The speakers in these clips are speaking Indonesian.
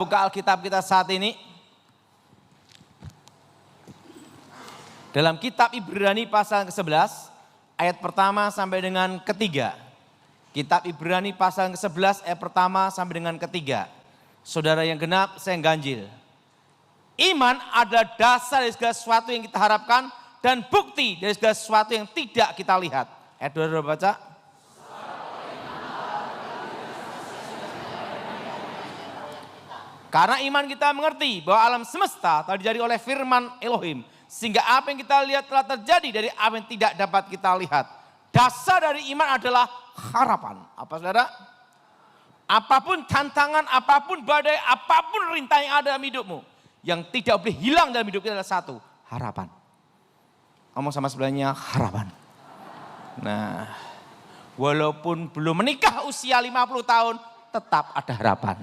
Buka Alkitab kita saat ini. Dalam kitab Ibrani pasal ke-11, ayat pertama sampai dengan ketiga. Kitab Ibrani pasal ke-11, ayat pertama sampai dengan ketiga. Saudara yang genap, saya yang ganjil. Iman adalah dasar dari segala sesuatu yang kita harapkan dan bukti dari segala sesuatu yang tidak kita lihat. Ayat 2 baca. Karena iman kita mengerti bahwa alam semesta telah dijadi oleh firman Elohim. Sehingga apa yang kita lihat telah terjadi dari apa yang tidak dapat kita lihat. Dasar dari iman adalah harapan. Apa saudara? Apapun tantangan, apapun badai, apapun rintangan yang ada dalam hidupmu. Yang tidak boleh hilang dalam hidup kita adalah satu, harapan. Ngomong sama sebelahnya, harapan. Nah, walaupun belum menikah usia 50 tahun, tetap ada harapan.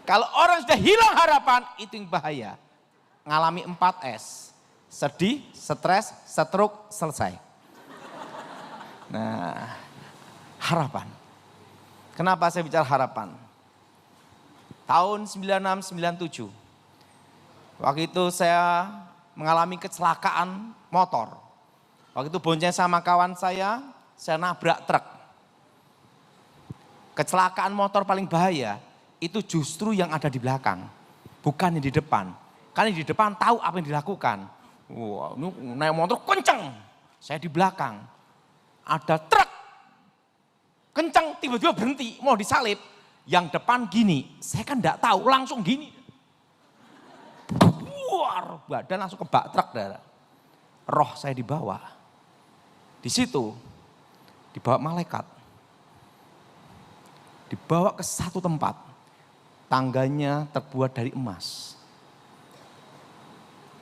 Kalau orang sudah hilang harapan, itu yang bahaya. Ngalami 4S. Sedih, stres, stroke, selesai. Nah, harapan. Kenapa saya bicara harapan? Tahun 96-97. Waktu itu saya mengalami kecelakaan motor. Waktu itu bonceng sama kawan saya nabrak truk. Kecelakaan motor paling bahaya. Itu justru yang ada di belakang, bukan yang di depan. Karena yang di depan tahu apa yang dilakukan. Wah, ini naik motor kenceng, saya di belakang. Ada truk, kenceng tiba-tiba berhenti, mau disalip. Yang depan gini, saya kan enggak tahu, langsung gini. Buar, badan langsung ke bak truk. Roh saya dibawa. Di situ, dibawa malaikat. Dibawa ke satu tempat. Tangganya terbuat dari emas.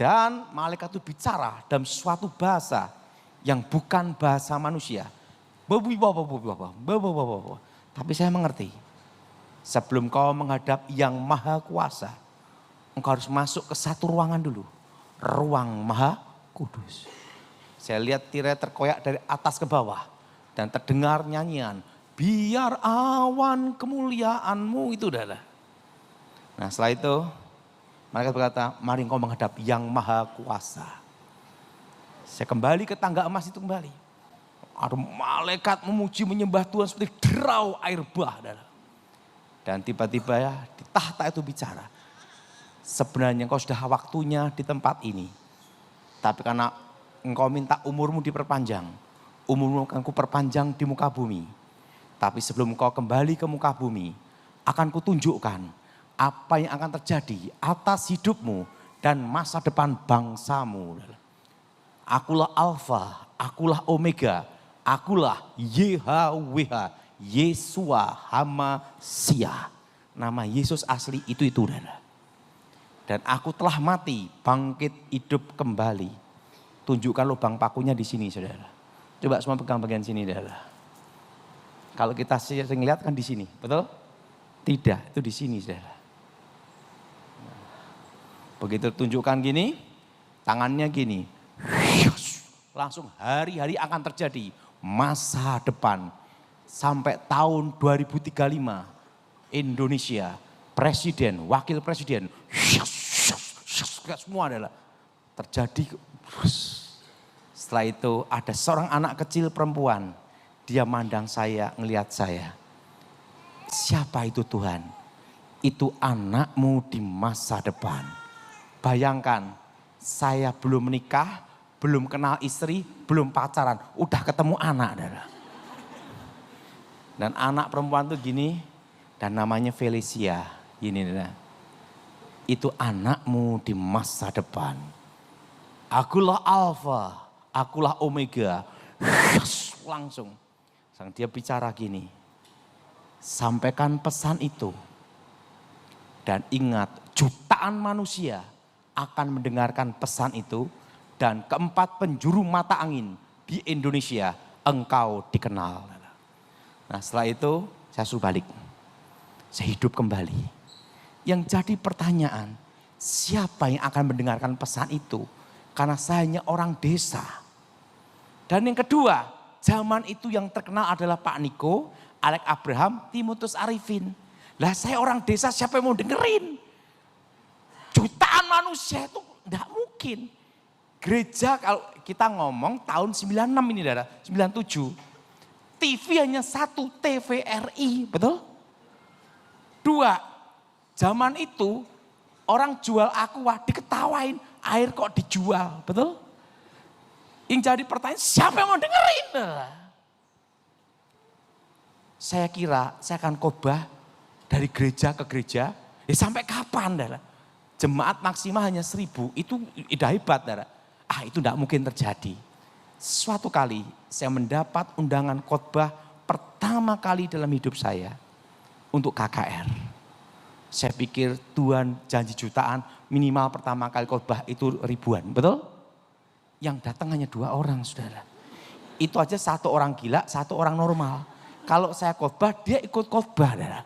Dan malaikat itu bicara dalam suatu bahasa yang bukan bahasa manusia. Tapi saya mengerti. Sebelum kau menghadap yang maha kuasa, engkau harus masuk ke satu ruangan dulu. Ruang maha kudus. Saya lihat tirai terkoyak dari atas ke bawah. Dan terdengar nyanyian. Biar awan kemuliaanmu itu adalah. Nah setelah itu malaikat berkata, mari engkau menghadap yang maha kuasa. Saya kembali ke tangga emas itu kembali. Ada malaikat memuji menyembah Tuhan seperti derau air bah. Dan tiba-tiba ya di tahta itu bicara. Sebenarnya engkau sudah waktunya di tempat ini. Tapi karena engkau minta umurmu diperpanjang. Umurmu akan kuperpanjang di muka bumi. Tapi sebelum engkau kembali ke muka bumi. Akan kutunjukkan apa yang akan terjadi atas hidupmu dan masa depan bangsamu. Akulah Alfa, akulah Omega, akulah YHWH, Yesua Hamasia. Nama Yesus asli itu. Dan aku telah mati, bangkit hidup kembali. Tunjukkan lubang pakunya di sini, saudara. Coba semua pegang bagian sini, saudara. Kalau kita sering lihat kan di sini, betul? Tidak, itu di sini, saudara. Begitu tunjukkan gini, tangannya gini. Langsung hari-hari akan terjadi masa depan. Sampai tahun 2035 Indonesia, presiden, wakil presiden. Semua adalah terjadi. Setelah itu ada seorang anak kecil perempuan. Dia mandang saya, ngelihat saya. Siapa itu Tuhan? Itu anakmu di masa depan. Bayangkan, saya belum menikah, belum kenal istri, belum pacaran, udah ketemu anak. Dan anak perempuan tuh gini, dan namanya Felicia. Gini, itu anakmu di masa depan. Akulah Alfa, akulah Omega. Langsung, dia bicara gini, sampaikan pesan itu. Dan ingat, jutaan manusia akan mendengarkan pesan itu dan keempat penjuru mata angin di Indonesia engkau dikenal. Nah setelah itu saya suruh balik, saya hidup kembali. Yang jadi pertanyaan, siapa yang akan mendengarkan pesan itu? Karena saya hanya orang desa. Dan yang kedua, zaman itu yang terkenal adalah Pak Niko, Alex Abraham, Timotius Arifin. Lah saya orang desa, siapa yang mau dengerin? Jutaan manusia itu enggak mungkin. Gereja kalau kita ngomong tahun 96 ini Saudara, 97. TV hanya satu, TVRI, betul? Dua, zaman itu orang jual aqua diketawain, air kok dijual, betul? Yang jadi pertanyaan, siapa yang mau dengerin? Saya kira saya akan khotbah dari gereja ke gereja, ya sampai kapan Saudara? Jemaat maksimal hanya 1000, itu udah hebat Saudara. Itu tidak mungkin terjadi. Suatu kali saya mendapat undangan khotbah pertama kali dalam hidup saya untuk KKR. Saya pikir Tuhan janji jutaan, minimal pertama kali khotbah itu ribuan, betul? Yang datang hanya 2 orang Saudara. Itu aja 1 orang gila, 1 orang normal. Kalau saya khotbah, dia ikut khotbah Saudara.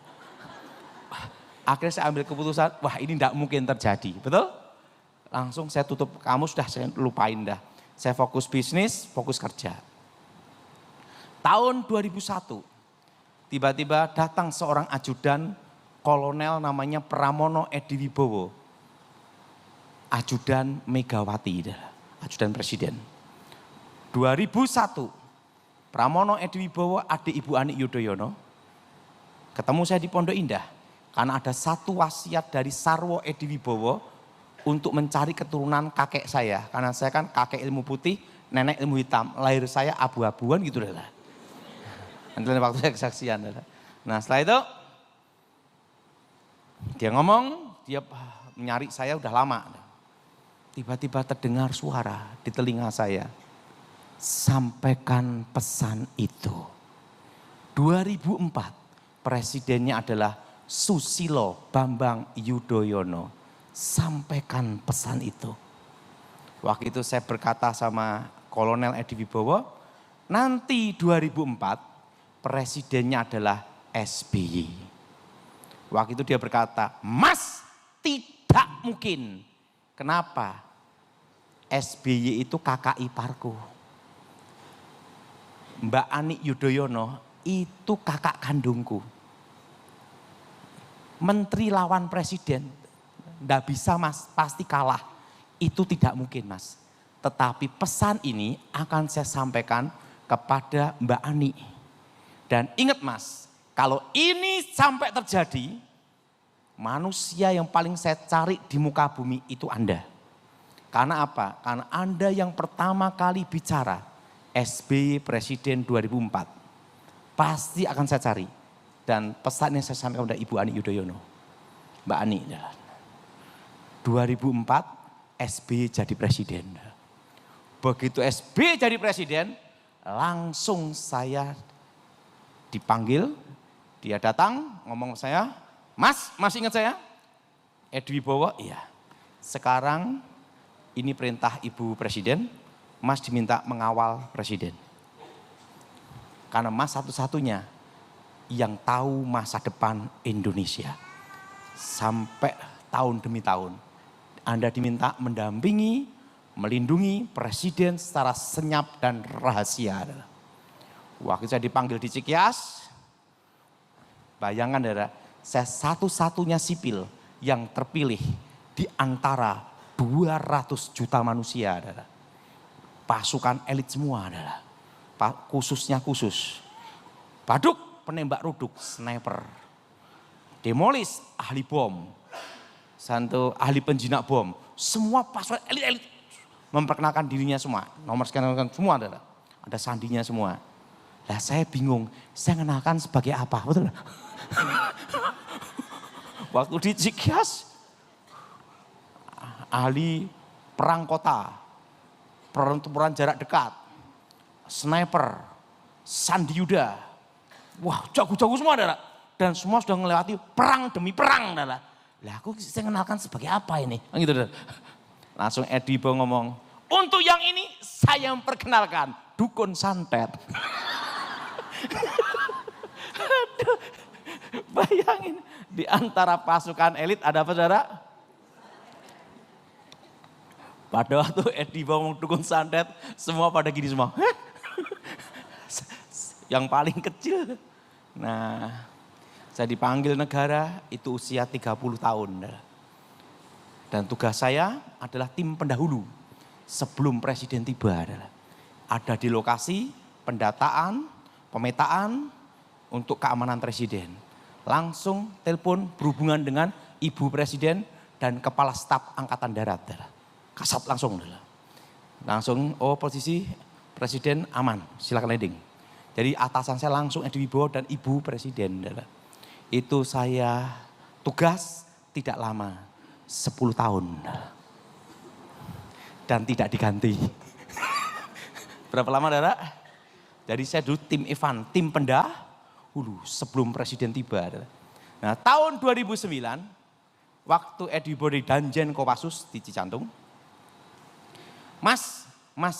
Akhirnya saya ambil keputusan, wah ini tidak mungkin terjadi, betul? Langsung saya tutup kamus, sudah saya lupain dah. Saya fokus bisnis, fokus kerja. Tahun 2001, tiba-tiba datang seorang ajudan kolonel namanya Pramono Edi Wibowo. Ajudan Megawati, ajudan presiden. 2001, Pramono Edi Wibowo, adik Ibu Ani Yudhoyono, ketemu saya di Pondok Indah. Karena ada satu wasiat dari Sarwo Edi Wibowo untuk mencari keturunan kakek saya. Karena saya kan kakek ilmu putih, nenek ilmu hitam. Lahir saya abu-abuan gitu lah. Nanti waktu saya kesaksian. Nah setelah itu, dia ngomong, dia mencari saya udah lama. Tiba-tiba terdengar suara di telinga saya. Sampaikan pesan itu. 2004, presidennya adalah Susilo Bambang Yudhoyono. Sampaikan pesan itu. Waktu itu saya berkata sama Kolonel Edi Wibowo, nanti 2004 presidennya adalah SBY. Waktu itu dia berkata, Mas tidak mungkin. Kenapa? SBY itu kakak iparku. Mbak Ani Yudhoyono itu kakak kandungku. Menteri lawan presiden. Nggak bisa Mas, pasti kalah. Itu tidak mungkin Mas. Tetapi pesan ini akan saya sampaikan kepada Mbak Ani. Dan ingat Mas, kalau ini sampai terjadi, manusia yang paling saya cari di muka bumi itu Anda. Karena apa? Karena Anda yang pertama kali bicara SBY Presiden 2004. Pasti akan saya cari. Dan pesan yang saya sampaikan kepada Ibu Ani Yudhoyono. Mbak Ani. 2004 SBY jadi presiden. Begitu SBY jadi presiden, langsung saya dipanggil, dia datang ngomong saya, Mas, masih ingat saya? Edi Wibowo, iya. Sekarang ini perintah Ibu Presiden, Mas diminta mengawal presiden. Karena Mas satu-satunya yang tahu masa depan Indonesia. Sampai tahun demi tahun. Anda diminta mendampingi, melindungi presiden secara senyap dan rahasia. Waktu saya dipanggil di Cikias, bayangkan saudara, saya satu-satunya sipil yang terpilih di antara 200 juta manusia. Saudara. Pasukan elit semua, saudara. Khususnya khusus. Baduk, penembak ruduk, sniper. Demolis, ahli bom. Santo ahli penjinak bom, semua pasukan elit-elit memperkenalkan dirinya semua, nomor sekian semua ada sandinya semua. Lah saya bingung, saya kenalkan sebagai apa, betul? Waktu di Cikias, ahli perang kota, pertempuran jarak dekat, sniper, Sandi Yuda, wah jago-jago semua adalah, dan semua sudah melewati perang demi perang adalah. Lah aku saya kenalkan sebagai apa ini? Gitu. Langsung Edi Wibowo ngomong, untuk yang ini saya memperkenalkan dukun santet. Aduh, bayangin di antara pasukan elit ada apa saudara? Pada waktu Edi Wibowo ngomong dukun santet, semua pada gini semua. Yang paling kecil. Nah, Saya dipanggil negara itu usia 30 tahun. Dan tugas saya adalah tim pendahulu sebelum presiden tiba. Ada di lokasi pendataan, pemetaan untuk keamanan presiden. Langsung telepon berhubungan dengan Ibu Presiden dan Kepala Staf Angkatan Darat. Kasat langsung. Langsung, oh posisi presiden aman, silakan landing. Jadi atasan saya langsung Edi Wibowo dan Ibu Presiden. Itu saya tugas tidak lama, 10 tahun. Dan tidak diganti. Berapa lama Dara? Jadi saya dulu tim Evan, tim pendahulu sebelum presiden tiba. Nah tahun 2009, waktu Edi Wibowo di Danjen Kopassus di Cicantung. Mas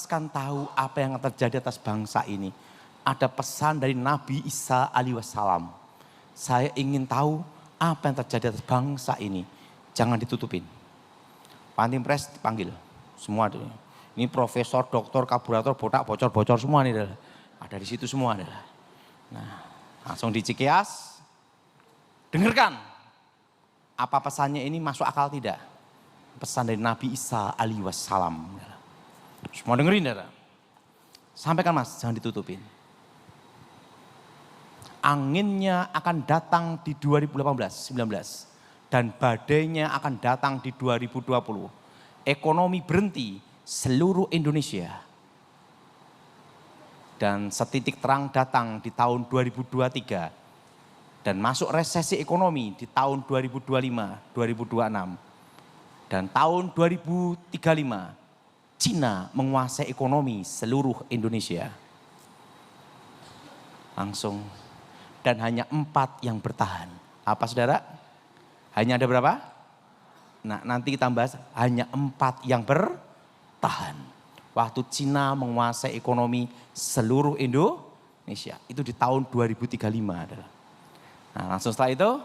kan tahu apa yang terjadi atas bangsa ini. Ada pesan dari Nabi Isa alaihi wassalam. Saya ingin tahu apa yang terjadi atas bangsa ini. Jangan ditutupin. Pantim Pres dipanggil. Semua. Ini profesor, doktor, kaburator, botak, bocor-bocor semua nih. Ada di situ semua. Nah langsung di Cikeas. Dengarkan. Apa pesannya ini masuk akal tidak? Pesan dari Nabi Isa alaihi wassalam. Semua dengerin Dara. Sampaikan Mas, jangan ditutupin. Anginnya akan datang di 2018-19 dan badainya akan datang di 2020. Ekonomi berhenti seluruh Indonesia. Dan setitik terang datang di tahun 2023 dan masuk resesi ekonomi di tahun 2025-2026. Dan tahun 2035 Cina menguasai ekonomi seluruh Indonesia. Langsung. Dan hanya 4 yang bertahan. Apa saudara? Hanya ada berapa? Nah nanti kita bahas hanya 4 yang bertahan. Waktu Cina menguasai ekonomi seluruh Indonesia. Itu di tahun 2035 adalah. Nah langsung setelah itu.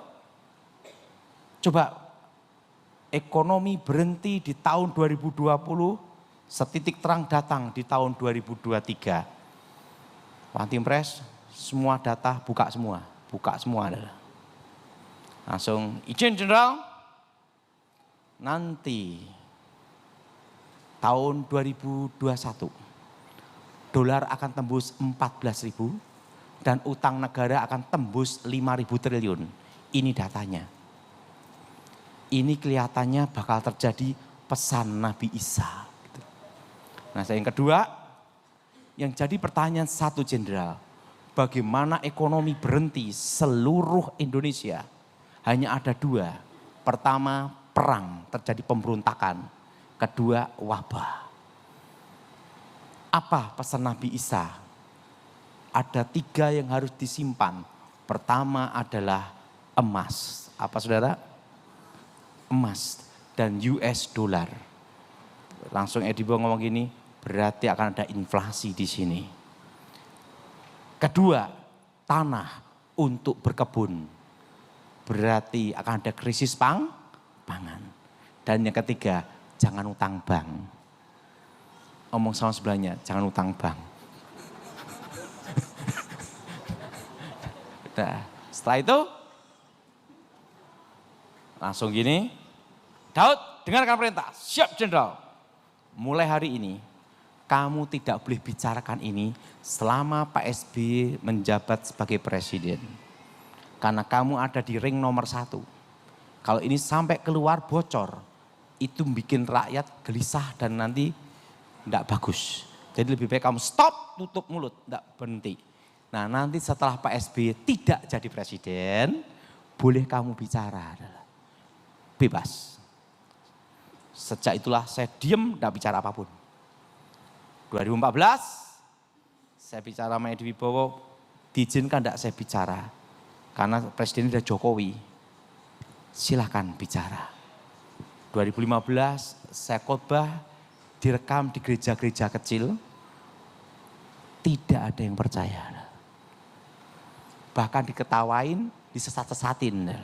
Coba ekonomi berhenti di tahun 2020. Setitik terang datang di tahun 2023. Pantim Pres, semua data buka semua adalah. Langsung izin Jenderal, nanti tahun 2021 dolar akan tembus 14.000 dan utang negara akan tembus 5.000 triliun. Ini datanya. Ini kelihatannya bakal terjadi pesan Nabi Isa. Nah yang kedua, yang jadi pertanyaan satu Jenderal, bagaimana ekonomi berhenti seluruh Indonesia? Hanya ada 2. Pertama perang, terjadi pemberontakan. Kedua wabah. Apa pesan Nabi Isa? Ada 3 yang harus disimpan. Pertama adalah emas. Apa saudara? Emas dan US dollar. Langsung Edi Wibowo ngomong gini, berarti akan ada inflasi di sini. Kedua, tanah untuk berkebun. Berarti akan ada krisis pangan. Dan yang ketiga, jangan utang bank. Omong sama sebelahnya, jangan utang bank. Nah, setelah itu, langsung gini, Daud dengarkan perintah, siap Jenderal. Mulai hari ini, kamu tidak boleh bicarakan ini selama Pak SBY menjabat sebagai presiden. Karena kamu ada di ring nomor 1. Kalau ini sampai keluar bocor, itu bikin rakyat gelisah dan nanti tidak bagus. Jadi lebih baik kamu stop, tutup mulut, tidak berhenti. Nah nanti setelah Pak SBY tidak jadi presiden, boleh kamu bicara. Bebas. Sejak itulah saya diem, tidak bicara apapun. 2014 saya bicara sama Edi Wibowo, diizinkan tidak saya bicara. Karena presiden sudah Jokowi, silakan bicara. 2015 saya khotbah, direkam di gereja-gereja kecil, tidak ada yang percaya. Bahkan diketawain, disesat-sesatin.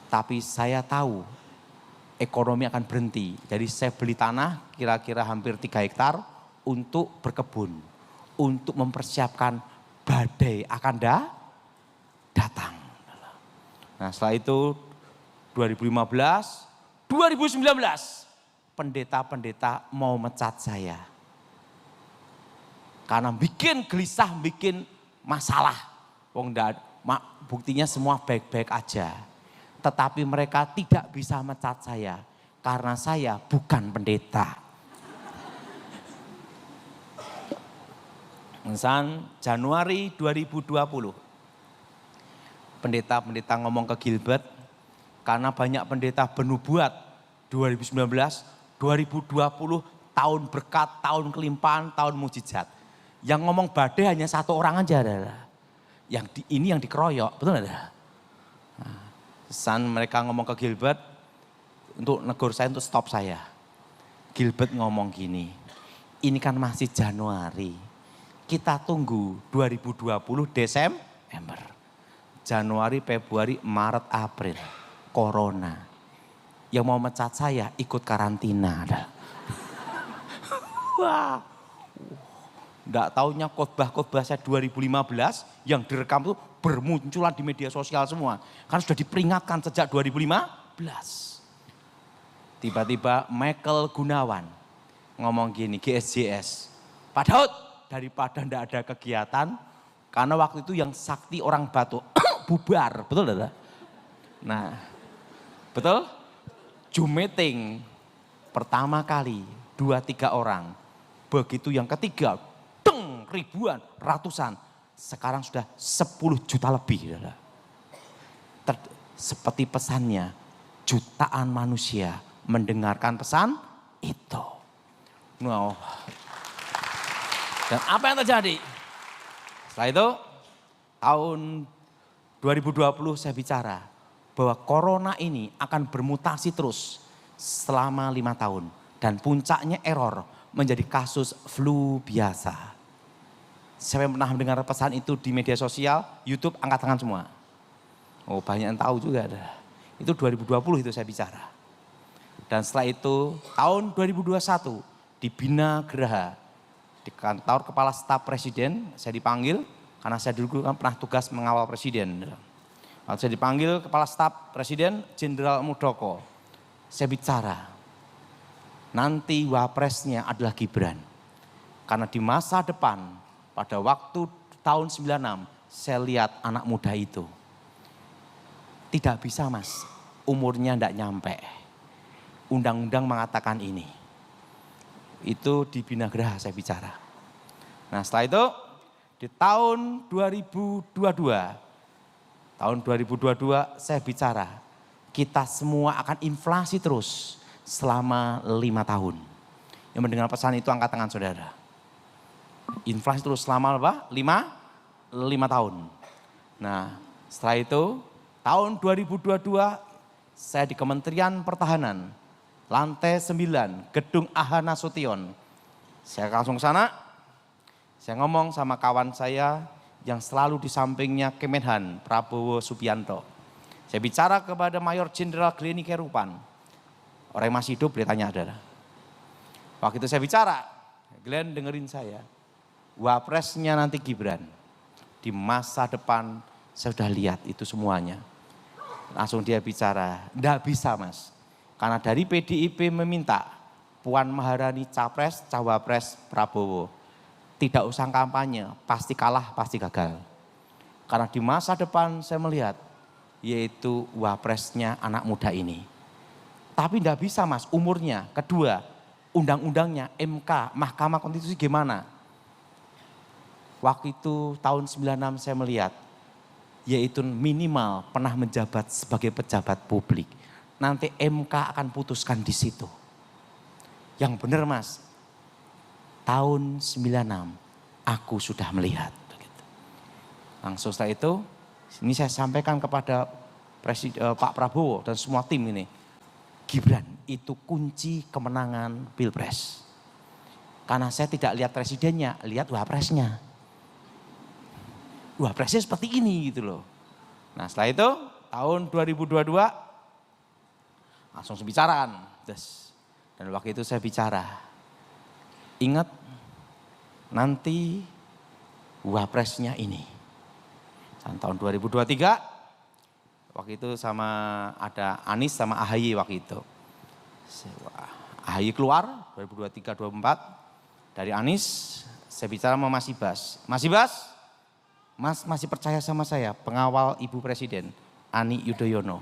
Tapi saya tahu ekonomi akan berhenti. Jadi saya beli tanah kira-kira hampir 3 hektar untuk berkebun. Untuk mempersiapkan badai akan datang. Nah setelah itu 2015, 2019 pendeta-pendeta mau mecat saya. Karena bikin gelisah, bikin masalah. Buktinya semua baik-baik aja. Tetapi mereka tidak bisa mecat saya karena saya bukan pendeta. Misal Januari 2020. Pendeta-pendeta ngomong ke Gilbert, karena banyak pendeta bernubuat 2019, 2020 tahun berkat, tahun kelimpahan, tahun mujizat. Yang ngomong badai hanya satu orang aja adalah. Yang dikeroyok, betul ada? Nah, mereka ngomong ke Gilbert untuk negur saya, untuk stop saya. Gilbert ngomong gini, ini kan masih Januari, kita tunggu 2020 Desember. Januari, Februari, Maret, April, Corona. Yang mau mecat saya ikut karantina. Wah, enggak taunya khotbah-khotbah saya 2015 yang direkam itu bermunculan di media sosial semua. Kan sudah diperingatkan sejak 2015. Tiba-tiba Michael Gunawan ngomong gini, GSJS. Pak Daud, daripada enggak ada kegiatan, karena waktu itu yang sakti orang Batuk bubar, betul tidak? Nah, betul? Zoom meeting pertama kali 2-3 orang. Begitu yang ketiga, ribuan, ratusan. Sekarang sudah 10 juta lebih. Seperti pesannya, jutaan manusia mendengarkan pesan itu. Wow. Dan apa yang terjadi? Setelah itu, tahun 2020 saya bicara bahwa corona ini akan bermutasi terus selama 5 tahun. Dan puncaknya error menjadi kasus flu biasa. Saya pernah mendengar pesan itu di media sosial, YouTube, angkat tangan semua. Oh banyak yang tahu juga ada. Itu 2020 itu saya bicara. Dan setelah itu tahun 2021 di Bina Geraha, di kantor kepala staf presiden saya dipanggil. Karena saya dulu kan pernah tugas mengawal presiden. Lalu saya dipanggil kepala staf presiden Jenderal Muldoko. Saya bicara, nanti wapresnya adalah Gibran. Karena di masa depan, pada waktu tahun 96, saya lihat anak muda itu. Tidak bisa mas, umurnya tidak nyampe. Undang-undang mengatakan ini. Itu di Bina Geraha saya bicara. Nah setelah itu, di tahun 2022 saya bicara, kita semua akan inflasi terus selama 5 tahun. Yang mendengar pesan itu angkat tangan saudara. Inflasi terus selama apa? 5 tahun. Nah setelah itu tahun 2022 saya di Kementerian Pertahanan, lantai 9, Gedung AH Nasution. Saya langsung ke sana. Saya ngomong sama kawan saya yang selalu di sampingnya Kemenhan, Prabowo Subianto. Saya bicara kepada Mayor Jenderal Gleni Kerupan. Orang yang masih hidup, dia tanya adalah. Waktu itu saya bicara, Glenn dengerin saya. Wapresnya nanti Gibran. Di masa depan saya sudah lihat itu semuanya. Langsung dia bicara, enggak bisa mas. Karena dari PDIP meminta Puan Maharani capres, cawapres Prabowo. Tidak usah kampanye, pasti kalah, pasti gagal. Karena di masa depan saya melihat, yaitu wapresnya anak muda ini. Tapi tidak bisa mas, umurnya. Kedua, undang-undangnya, MK, Mahkamah Konstitusi gimana? Waktu itu tahun 96 saya melihat, yaitu minimal pernah menjabat sebagai pejabat publik. Nanti MK akan putuskan di situ. Yang benar mas, tahun 96 aku sudah melihat. Langsung setelah itu, ini saya sampaikan kepada Pak Prabowo dan semua tim ini. Gibran itu kunci kemenangan Pilpres. Karena saya tidak lihat presidennya, lihat wapresnya. Wapresnya seperti ini gitu loh. Nah setelah itu tahun 2022 langsung bicaraan. Dan waktu itu saya bicara. Ingat nanti wapresnya ini. Dan tahun 2023 waktu itu sama ada Anies sama AHY waktu itu. AHY keluar 2023-2024 dari Anies, saya bicara sama Mas Ibas. Mas Ibas, Mas masih percaya sama saya, pengawal Ibu Presiden Ani Yudhoyono.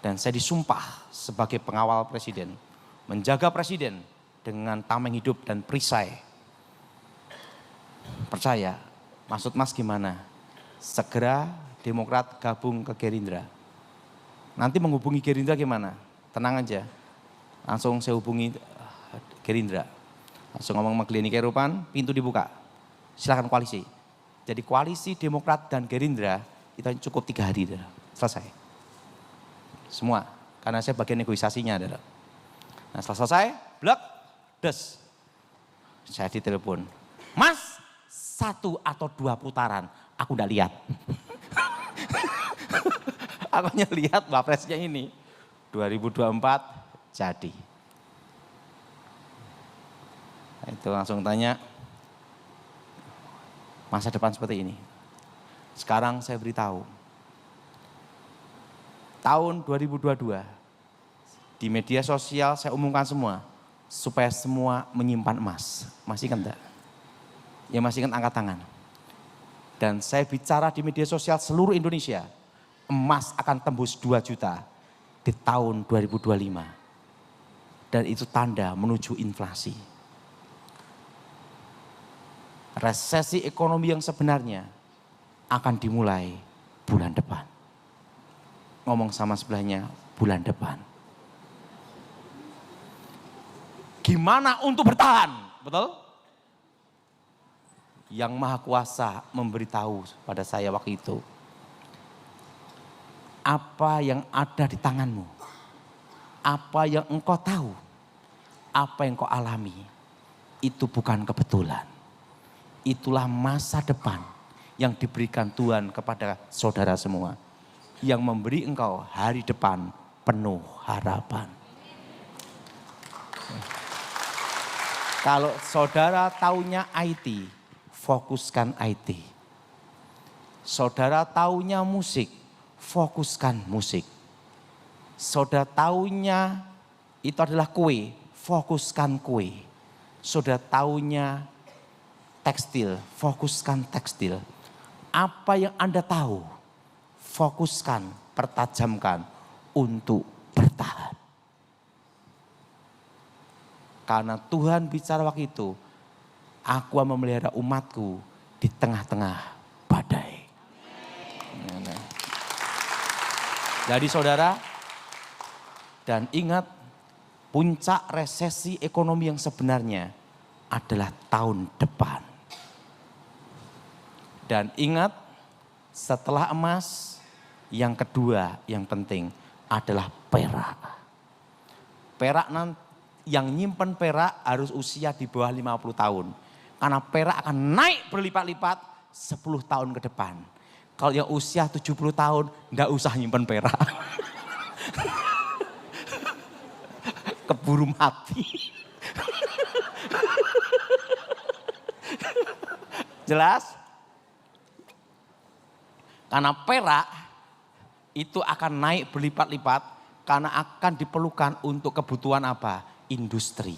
Dan saya disumpah sebagai pengawal Presiden, menjaga Presiden dengan tameng hidup dan perisai. Percaya, maksud Mas gimana? Segera Demokrat gabung ke Gerindra. Nanti menghubungi Gerindra gimana? Tenang aja, langsung saya hubungi Gerindra. Langsung ngomong sama Klinik Kerupan, pintu dibuka. Silakan koalisi. Jadi koalisi Demokrat dan Gerindra itu cukup 3 hari, selesai. Semua, karena saya bagian negosiasinya. Nah setelah selesai, blek, des. Saya ditelepon, Mas 1 atau 2 putaran, aku udah lihat. Aku hanya lihat wapresnya ini, 2024 jadi. Nah, itu langsung tanya, masa depan seperti ini. Sekarang saya beritahu, tahun 2022 di media sosial saya umumkan semua supaya semua menyimpan emas. Masih ingat enggak? Ya masih ingat angkat tangan. Dan saya bicara di media sosial seluruh Indonesia, emas akan tembus 2 juta di tahun 2025. Dan itu tanda menuju inflasi. Resesi ekonomi yang sebenarnya akan dimulai bulan depan. Ngomong sama sebelahnya, bulan depan. Gimana untuk bertahan? Betul? Yang Maha Kuasa memberitahu pada saya waktu itu. Apa yang ada di tanganmu, apa yang engkau tahu, apa yang engkau alami, itu bukan kebetulan. Itulah masa depan yang diberikan Tuhan kepada saudara semua. Yang memberi engkau hari depan penuh harapan. Kalau saudara taunya IT, fokuskan IT. Saudara taunya musik, fokuskan musik. Saudara taunya itu adalah kue, fokuskan kue. Saudara taunya tekstil, fokuskan tekstil. Apa yang Anda tahu, fokuskan, pertajamkan untuk bertahan. Karena Tuhan bicara waktu itu, aku akan memelihara umatku di tengah-tengah badai. Jadi saudara, dan ingat puncak resesi ekonomi yang sebenarnya adalah tahun depan. Dan ingat setelah emas, yang kedua yang penting adalah perak. Perak yang nyimpen perak harus usia di bawah 50 tahun. Karena perak akan naik berlipat-lipat 10 tahun ke depan. Kalau yang usia 70 tahun enggak usah nyimpen perak. Keburu mati. Jelas? Karena perak itu akan naik berlipat-lipat karena akan diperlukan untuk kebutuhan apa? Industri.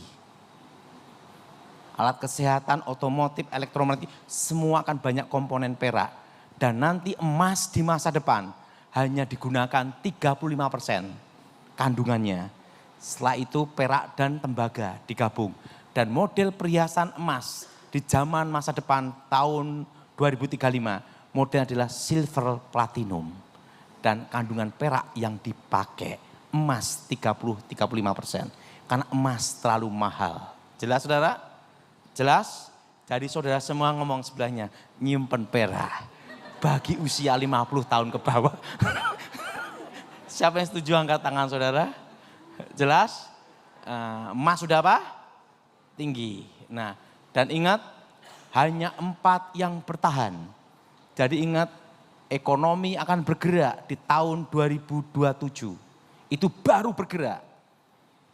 Alat kesehatan, otomotif, elektromotif, semua akan banyak komponen perak. Dan nanti emas di masa depan hanya digunakan 35% kandungannya. Setelah itu perak dan tembaga digabung. Dan model perhiasan emas di zaman masa depan tahun 2035, modelnya adalah silver platinum. Dan kandungan perak yang dipakai emas 30-35%. Karena emas terlalu mahal. Jelas saudara? Jelas? Jadi saudara semua ngomong sebelahnya, nyimpen perak. Bagi usia 50 tahun ke bawah. Siapa yang setuju angkat tangan saudara? Jelas? Emas sudah apa? Tinggi. Nah, dan ingat hanya 4 yang bertahan. Jadi ingat ekonomi akan bergerak di tahun 2027. Itu baru bergerak.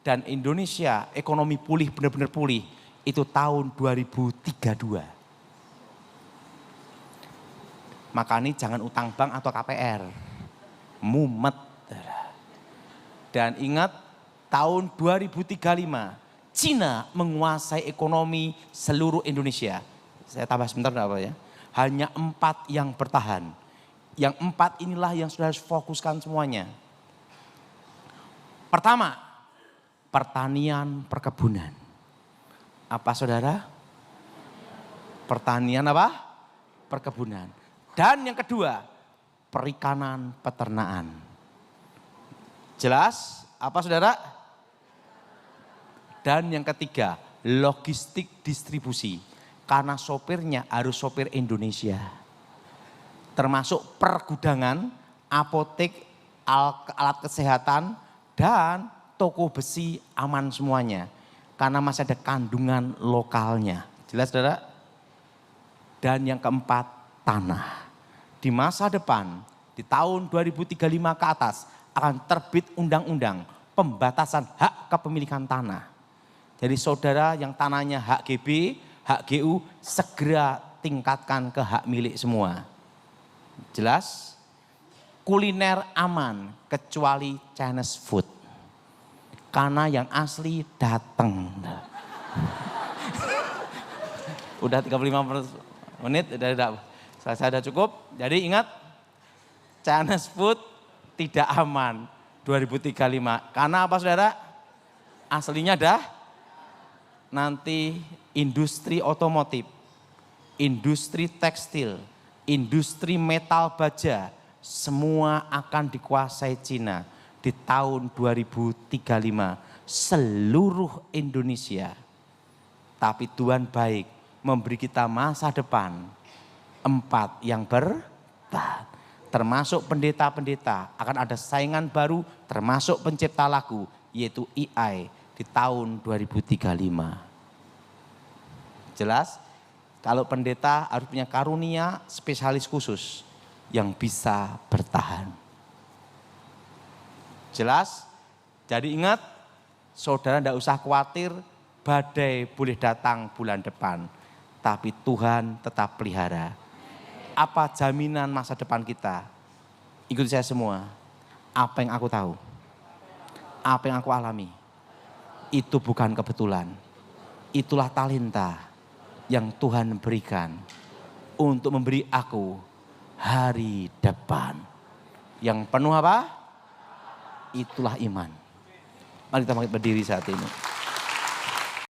Dan Indonesia ekonomi pulih, benar-benar pulih. Itu tahun 2032. Makanya jangan utang bank atau KPR. Mumet. Dan ingat tahun 2035 Cina menguasai ekonomi seluruh Indonesia. Saya tambah sebentar enggak apa ya. Hanya 4 yang bertahan. Yang 4 inilah yang sudah harus fokuskan semuanya. Pertama, pertanian perkebunan. Apa saudara? Pertanian apa? Perkebunan. Dan yang kedua, perikanan peternakan. Jelas? Apa saudara? Dan yang ketiga, logistik distribusi. Karena sopirnya harus sopir Indonesia. Termasuk pergudangan, apotek, alat kesehatan, dan toko besi aman semuanya. Karena masih ada kandungan lokalnya. Jelas saudara? Dan yang keempat, tanah. Di masa depan, di tahun 2035 ke atas, akan terbit undang-undang pembatasan hak kepemilikan tanah. Jadi saudara yang tanahnya hak GB, hak GU, segera tingkatkan ke hak milik semua. Jelas? Kuliner aman, kecuali Chinese food. Karena yang asli datang. Udah 35 menit, udah saya cukup. Jadi ingat, Chinese food tidak aman 2035. Karena apa saudara? Aslinya dah nanti industri otomotif, industri tekstil, industri metal baja, semua akan dikuasai Cina di tahun 2035. Seluruh Indonesia. Tapi Tuhan baik memberi kita masa depan 4 yang bertahan. Termasuk pendeta-pendeta akan ada saingan baru termasuk pencipta lagu yaitu AI di tahun 2035. Jelas? Kalau pendeta harus punya karunia spesialis khusus yang bisa bertahan. Jelas? Jadi ingat, saudara tidak usah khawatir badai boleh datang bulan depan. Tapi Tuhan tetap pelihara. Apa jaminan masa depan kita? Ikuti saya semua. Apa yang aku tahu, apa yang aku alami, itu bukan kebetulan. Itulah talenta yang Tuhan berikan untuk memberi aku hari depan. Yang penuh apa? Itulah iman. Mari kita berdiri saat ini.